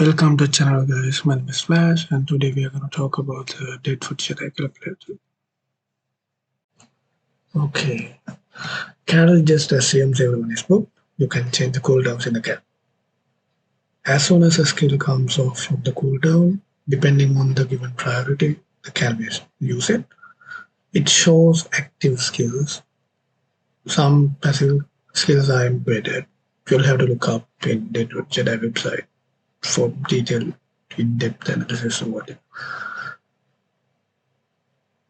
Welcome to channel guys, my name is Flash and today we are going to talk about the dead food shadow calculator. Okay, Carol just assumes everyone is booked. You can change the cooldowns in the cap. As soon as a skill comes off from the cooldown, depending on the given priority, the can will use it. It shows active skills. Some passive skills are embedded. You'll have to look up in Deadwood Jedi website for detailed in-depth analysis of it.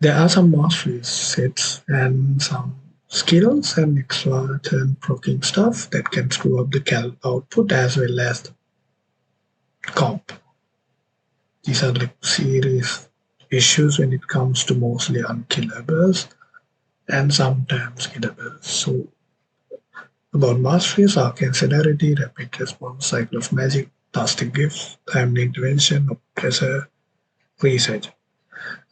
There are some mastery sets and some skills and extra turn proccing stuff that can screw up the cal output as well as the comp. These are like serious issues when it comes to mostly unkillables and sometimes killables. So about masteries, arcane celerity, rapid response, cycle of magic, tastic gifts, timely intervention, oppressor, research.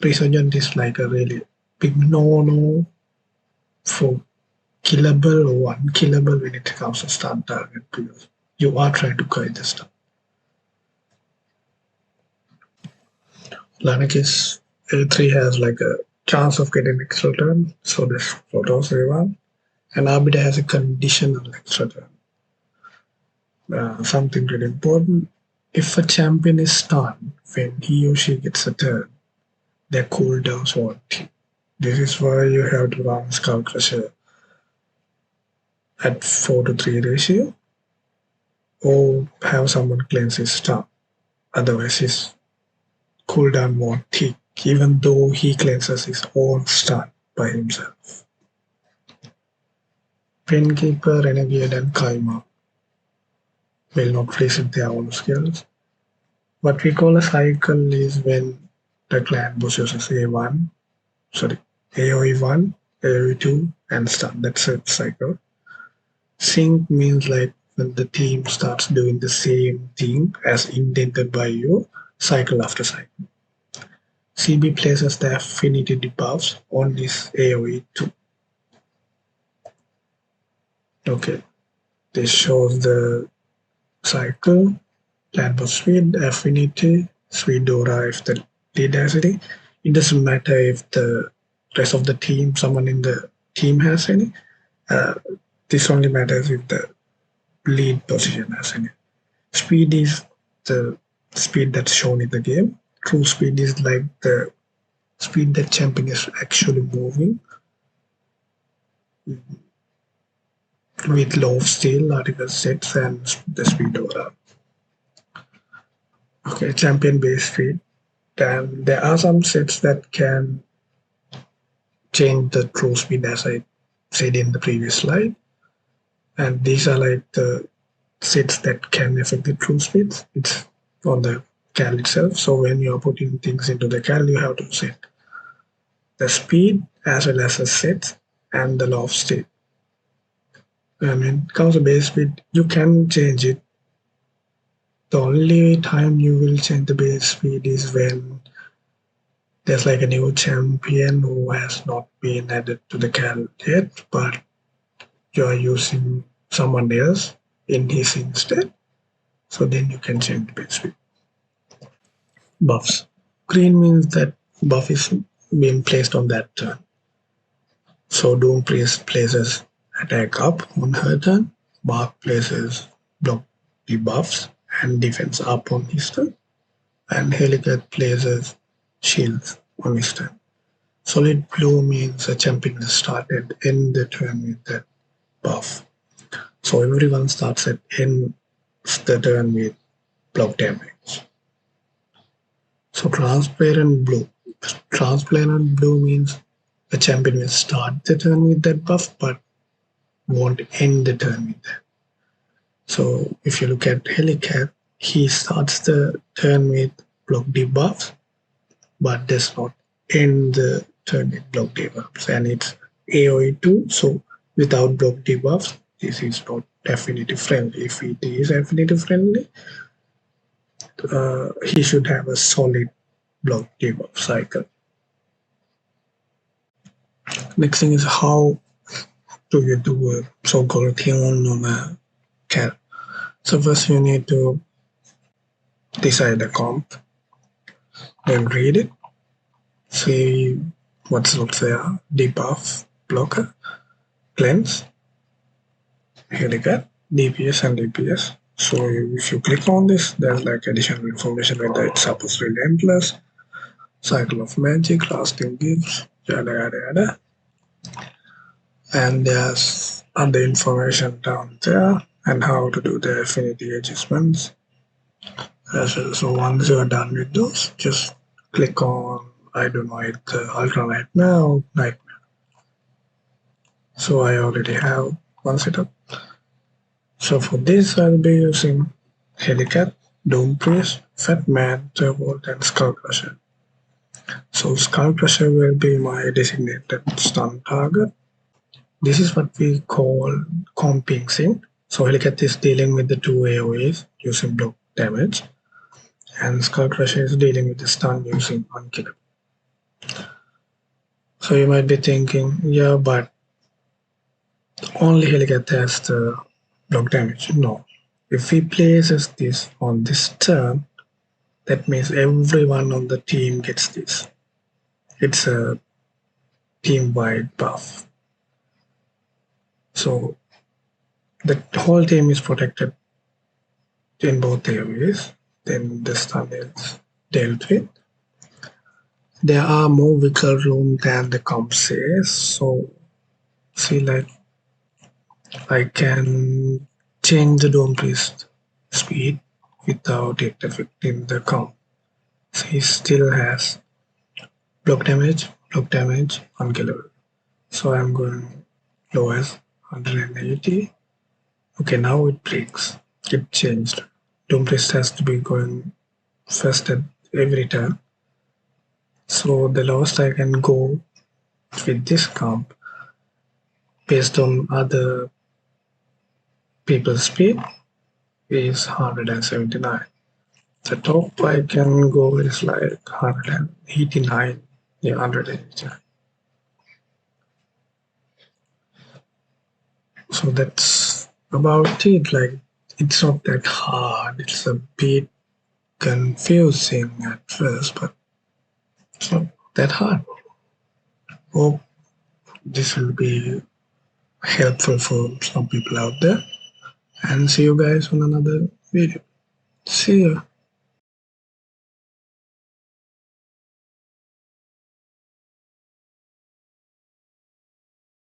Resurgent is like a really big no-no for killable or unkillable when it comes to stun target because you are trying to kill this stuff. Lanakis A3 has like a chance of getting extra turn, so this photos everyone. And Abida has a conditional extra turn. Something really important. If a champion is stunned when he or she gets a turn, their cooldowns won't hit. This is why you have to run Skull Crusher at 4:3 ratio or have someone cleanse his stun. Otherwise his cooldown won't tick even though he cleanses his own stun by himself. Penkeeper, Renegade and Kaima will not reset their own skills. What we call a cycle is when the clan boss uses AOE1, AOE2 and stun. That's a cycle. Sync means like when the team starts doing the same thing as intended by you, cycle after cycle. CB places the affinity debuffs on this AOE2. Okay, this shows the cycle, clan boss speed, affinity, speed aura if the lead has any. It doesn't matter if the rest of the team, someone in the team has any. This only matters if the lead position has any. Speed is the speed that's shown in the game. True speed is like the speed that champion is actually moving with low steel, article sets, and the speed aura. Okay, champion base speed. And there are some sets that can change the true speed as I said in the previous slide. And these are like the sets that can affect the true speeds. It's on the cal itself. So when you are putting things into the cal, you have to set the speed as well as the set and the law of state. And when it comes to base speed, you can change it. The only time you will change the base speed is when there's like a new champion who has not been added to the cal yet, but you are using someone else in his instead. So then you can change the base speed. Buffs. Green means that buff is being placed on that turn. So Doom Priest places attack up on her turn, Mark places block debuffs and defense up on his turn, and Helicat places shields on his turn. Solid blue means a champion will start at end the turn with that buff. So everyone starts at end the turn with block damage. So transparent blue. Transparent blue means the champion will start the turn with that buff but won't end the turn with that. So if you look at Helicat, he starts the turn with block debuffs but does not end the turn with block debuffs, and it's AOE2, so without block debuffs this is not affinity friendly. If it is affinity friendly, he should have a solid block debuff cycle. Next thing is how do you do a so-called tune on a cat. So first you need to decide the comp, then read it, see what's there, debuff, blocker, cleanse, Helicat, DPS and DPS. So if you click on this, there's like additional information whether it's supposed relentless, cycle of magic, lasting gifts, yada yada yada. And there's other information down there and how to do the affinity adjustments as well. So once you're done with those, just click on I don't know it ultra nightmare or nightmare. So I already have one setup. So for this I'll be using Helicat, Doom Priest, Fat Man, Turbo, and Skull Crusher. So Skull Crusher will be my designated stun target. This is what we call comping sync. So Helicat is dealing with the two AoEs using block damage, and Skull Crusher is dealing with the stun using Unkillable. So you might be thinking, yeah, but only Helicat has the block damage. No. If he places this on this turn, that means everyone on the team gets this. It's a team-wide buff. So the whole team is protected in both areas. Then the stun is dealt with. There are more wiggle room than the comp says. So see, like I can change the Dome Priest speed without it affecting the comp. So he still has block damage, unkillable. So I'm going low as 180. Okay, now it breaks. It changed. Doom Priest has to be going first at every turn. So the lowest I can go with this comp based on other people's speed is 179. The top I can go is like 189. Yeah, 189. So that's about it. Like it's not that hard. It's a bit confusing at first, but it's not that hard. Hope this will be helpful for some people out there. And see you guys on another video. See ya.